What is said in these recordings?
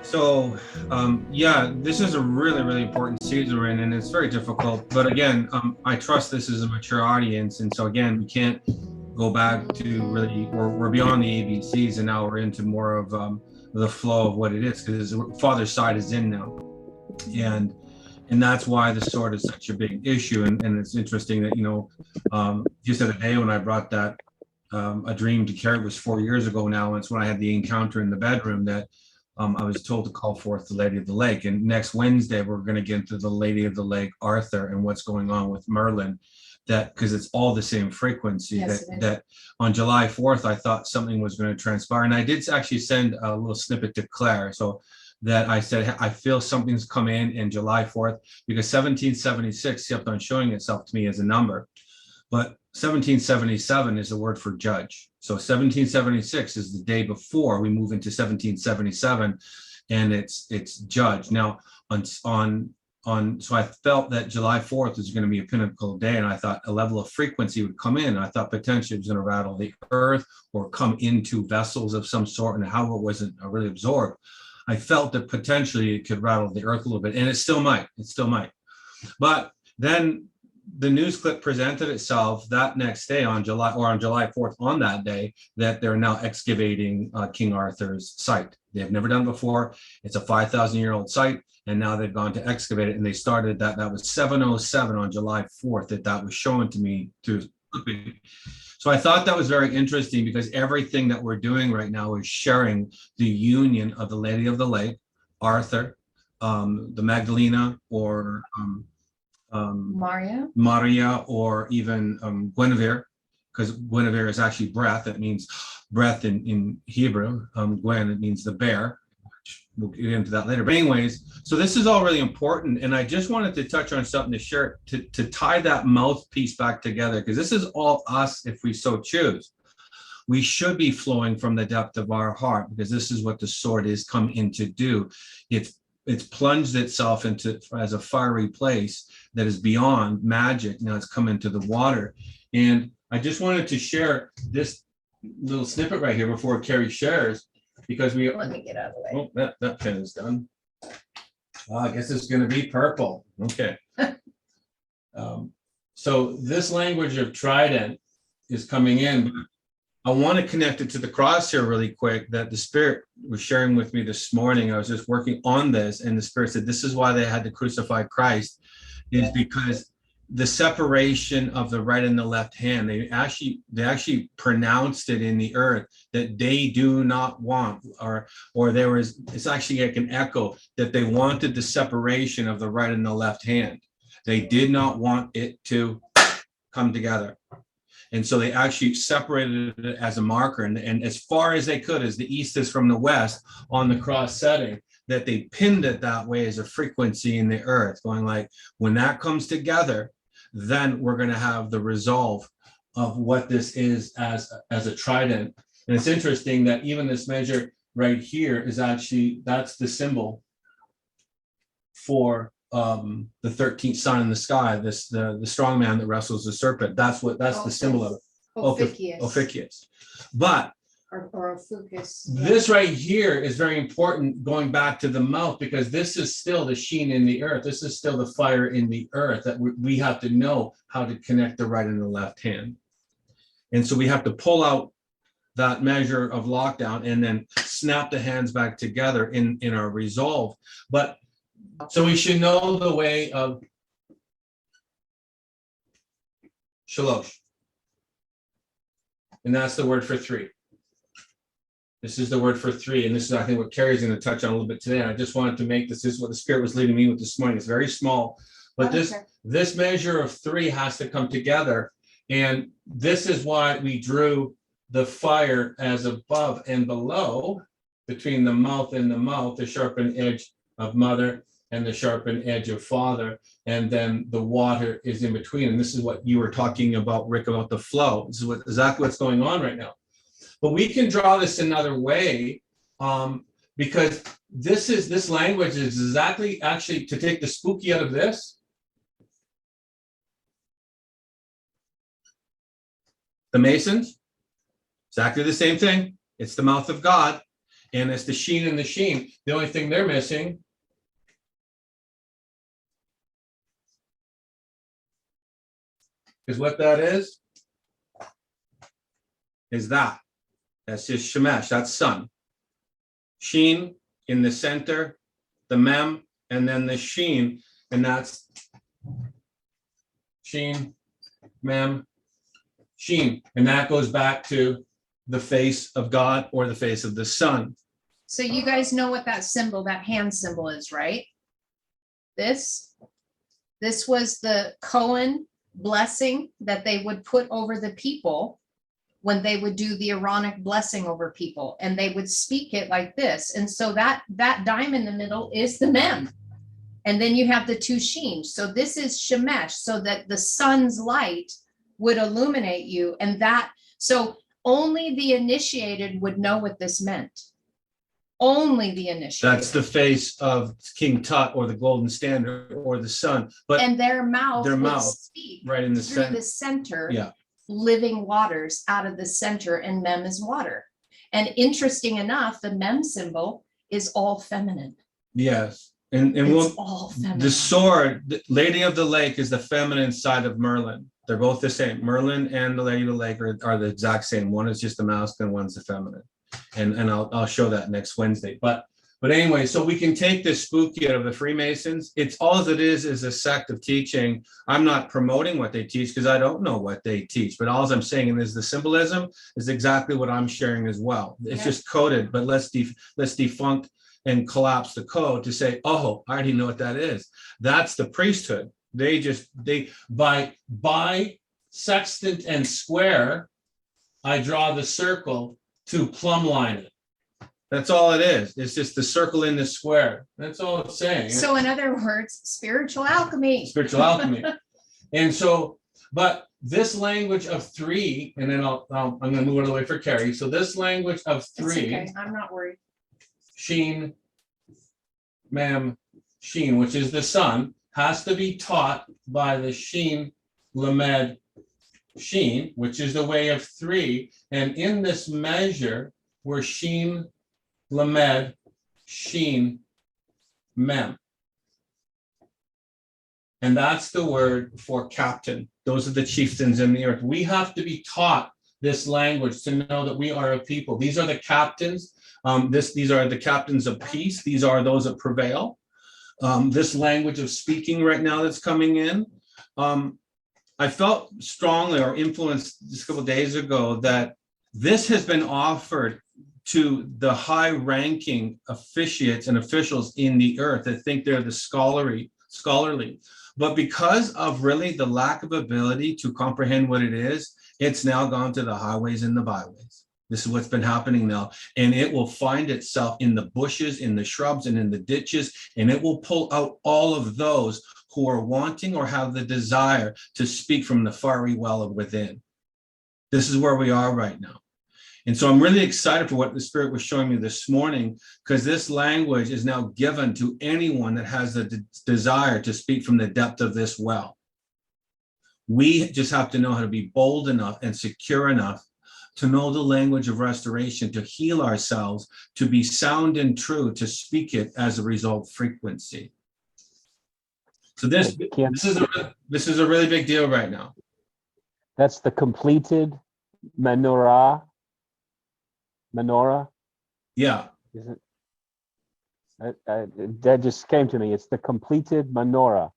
So, yeah, this is a really, really important season we're in, and it's very difficult. But again, I trust this is a mature audience, and so again, we can't go back to really we're beyond the ABCs, and now we're into more of the flow of what it is, because the father's side is in now, and and that's why the sword is such a big issue. And it's interesting that just the other day when I brought that a dream to Carrie, was 4 years ago now. And it's when I had the encounter in the bedroom that I was told to call forth the Lady of the Lake. And next Wednesday, we're going to get into the Lady of the Lake, Arthur, and what's going on with Merlin. That because it's all the same frequency. Yes, That on July 4th, I thought something was going to transpire. And I did actually send a little snippet to Claire. So that I said, I feel something's come in July 4th, because 1776 kept on showing itself to me as a number. But 1777 is a word for judge. So 1776 is the day before we move into 1777, and it's judge. Now so I felt that July 4th is going to be a pinnacle day, and I thought a level of frequency would come in. I thought potentially it was going to rattle the earth or come into vessels of some sort, and how it wasn't really absorbed. I felt that potentially it could rattle the earth a little bit, and it still might. It still might. But then the news clip presented itself that next day on July 4th, on that day, that they're now excavating King Arthur's site. They have never done it before. It's a 5,000-year-old site, and now they've gone to excavate it. And they started that was 7:07 on July 4th that was shown to me through. So I thought that was very interesting, because everything that we're doing right now is sharing the union of the Lady of the Lake, Arthur, the Magdalena, or Maria, or even Guinevere, because Guinevere is actually breath. It means breath in Hebrew. Gwen, it means the bear, which we'll get into that later. But anyways, so this is all really important. And I just wanted to touch on something to share, to tie that mouthpiece back together, because this is all us if we so choose. We should be flowing from the depth of our heart, because this is what the sword is come in to do. It's plunged itself into as a fiery place that is beyond magic. Now it's come into the water. And I just wanted to share this little snippet right here before Carrie shares, because let me get out of the way. Oh, that pen is done. I guess it's going to be purple. Okay. So this language of trident is coming in. I want to connect it to the cross here really quick, that the Spirit was sharing with me this morning. I was just working on this, and the Spirit said, this is why they had to crucify Christ, is because the separation of the right and the left hand, they actually pronounced it in the earth that they do not want, or it's actually like an echo, that they wanted the separation of the right and the left hand. They did not want it to come together. And so they actually separated it as a marker, and as far as they could, as the east is from the west on the cross setting, that they pinned it that way as a frequency in the earth, going like, when that comes together, then we're going to have the resolve of what this is as a trident. And it's interesting that even this measure right here is actually, that's the symbol for the 13th sign in the sky, the strong man that wrestles the serpent. That's the symbol of it. Ophiuchus. But or Ophiuchus. This right here is very important, going back to the mouth, because this is still the sheen in the earth. This is still the fire in the earth, that we have to know how to connect the right and the left hand. And so we have to pull out that measure of lockdown and then snap the hands back together in our resolve. But so we should know the way of shalosh. And that's the word for three. This is the word for three. And this is, I think, what Carrie's going to touch on a little bit today. And I just wanted to make this is what the Spirit was leading me with this morning. It's very small, but this measure of three has to come together. And this is why we drew the fire as above and below, between the mouth and the mouth, the sharpened edge of mother and the sharpened edge of father, and then the water is in between. And this is what you were talking about, Rick, about the flow. This is exactly what's going on right now. But we can draw this another way, because this language is exactly, actually, to take the spooky out of this. The Masons, exactly the same thing. It's the mouth of God. And it's the sheen and the sheen. The only thing they're missing is what that is that. That's just Shemesh, that's sun. Sheen in the center, the mem, and then the sheen, and that's sheen, mem, sheen. And that goes back to the face of God or the face of the sun. So you guys know what that symbol, that hand symbol is, right? This was the Cohen blessing that they would put over the people when they would do the Aaronic blessing over people, and they would speak it like this. And so that dime in the middle is the mem. And then you have the two sheens. So this is Shemesh, so that the sun's light would illuminate you. And so only the initiated would know what this meant. Only the initiated. That's the face of King Tut or the golden standard or the sun. But and their mouth would would speak right in the through center. the center. Yeah. Living waters out of the center, and mem is water. And interesting enough, the mem symbol is all feminine. Yes. And It's all feminine. the sword, the Lady of the Lake, is the feminine side of Merlin. They're both the same. Merlin and the Lady of the Lake are the exact same. One is just the masculine, one's the feminine. And I'll show that next Wednesday. But anyway, so we can take this spooky out of the Freemasons. It's all it is a sect of teaching. I'm not promoting what they teach because I don't know what they teach. But all I'm saying is the symbolism is exactly what I'm sharing as well. It's just coded, but let's defunct and collapse the code to say, oh, I already know what that is. That's the priesthood. They by sextant and square, I draw the circle to plumb line it. That's all it is. It's just the circle in the square. That's all it's saying. So in other words, spiritual alchemy. Spiritual alchemy. And so, but this language of three, and then I'm going to move it away for Carrie. So this language of It's three, okay. I'm not worried. sheen, mem, sheen, which is the sun, has to be taught by the sheen, lamed, sheen, which is the way of three. And in this measure, we're sheen, lamed, sheen, mem. And that's the word for captain. Those are the chieftains in the earth. We have to be taught this language to know that we are a people. These are the captains. These are the captains of peace. These are those that prevail. This language of speaking right now that's coming in. I felt strongly or influenced just a couple of days ago that this has been offered to the high-ranking officiates and officials in the earth that think they're the scholarly. But because of really the lack of ability to comprehend what it is, it's now gone to the highways and the byways. This is what's been happening now. And it will find itself in the bushes, in the shrubs, and in the ditches, and it will pull out all of those who are wanting or have the desire to speak from the fiery well of within. This is where we are right now. And so I'm really excited for what the Spirit was showing me this morning, because this language is now given to anyone that has the desire to speak from the depth of this well. We just have to know how to be bold enough and secure enough to know the language of restoration, to heal ourselves, to be sound and true, to speak it as a result frequency. So this is a really big deal right now. That's the completed Menorah. Yeah. Is it? That just came to me. It's the completed Menorah.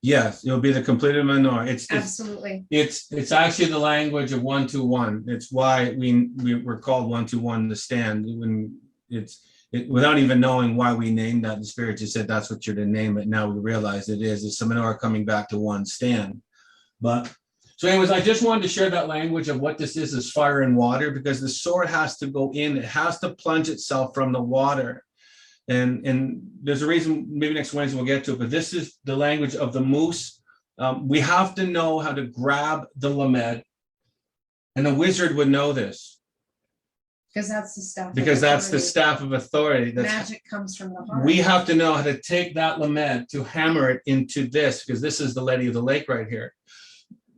Yes, it'll be the completed Menorah. Absolutely. It's actually the language of 1-2-1. It's why we're called 1-2-1 the stand. When without even knowing why we named that, the Spirit just said that's what you're to name it. Now we realize it is. It's the Menorah coming back to one stand. But so anyways, I just wanted to share that language of what this is fire and water, because the sword has to go in. It has to plunge itself from the water. And there's a reason, maybe next Wednesday we'll get to it, but this is the language of the moose. We have to know how to grab the lamed, and the wizard would know this. Because that's the staff. Because that's the staff of authority. Magic comes from the heart. We have to know how to take that lamed to hammer it into this, because this is the Lady of the Lake right here.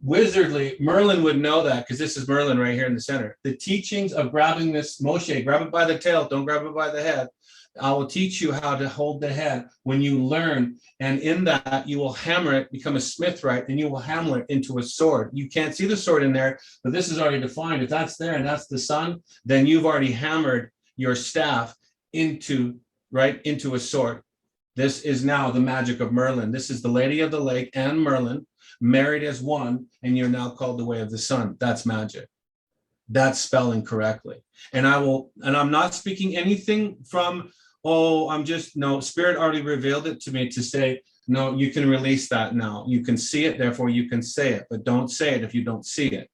wizardly, Merlin would know that, because this is Merlin right here in the center. The teachings of grabbing this, Moshe, grab it by the tail, don't grab it by the head. I will teach you how to hold the head when you learn. And in that, you will hammer it, become a smith, right? And you will hammer it into a sword. You can't see the sword in there, but this is already defined. If that's there and that's the sun, then you've already hammered your staff into, right, into a sword. This is now the magic of Merlin. This is the Lady of the Lake and Merlin married as one, and you're now called the way of the sun. That's magic. That's spelling correctly. And I'm not speaking anything from, oh, no, Spirit already revealed it to me to say, no, you can release that now. You can see it, therefore you can say it, but don't say it if you don't see it.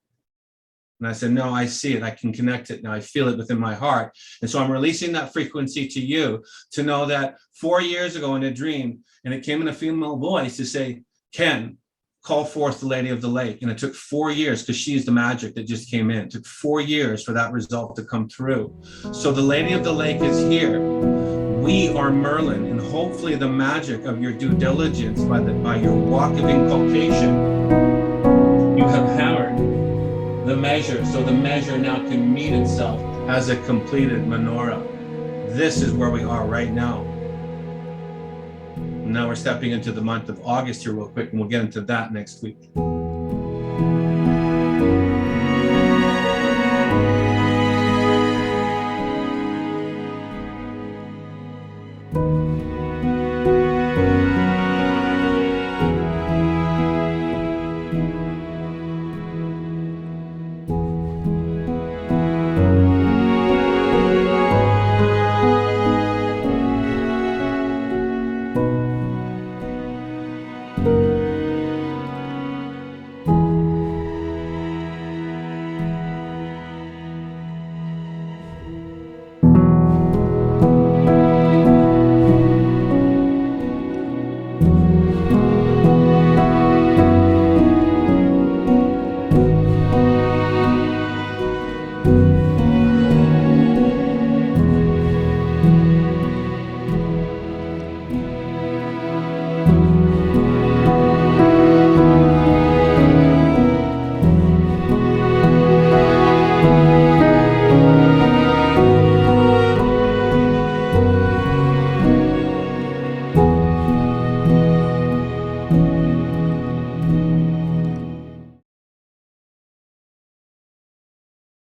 And I said, no, I see it. I can connect it now. I feel it within my heart. And so I'm releasing that frequency to you to know that 4 years ago in a dream, and it came in a female voice to say, Ken, call forth the Lady of the Lake. And it took 4 years, because she's the magic that just came in. It took 4 years for that result to come through. So the Lady of the Lake is here. We are Merlin, and hopefully the magic of your due diligence by your walk of inculcation, you have hammered the measure, so the measure now can meet itself as a completed menorah. This is where we are right now. Now we're stepping into the month of August here real quick, and we'll get into that next week.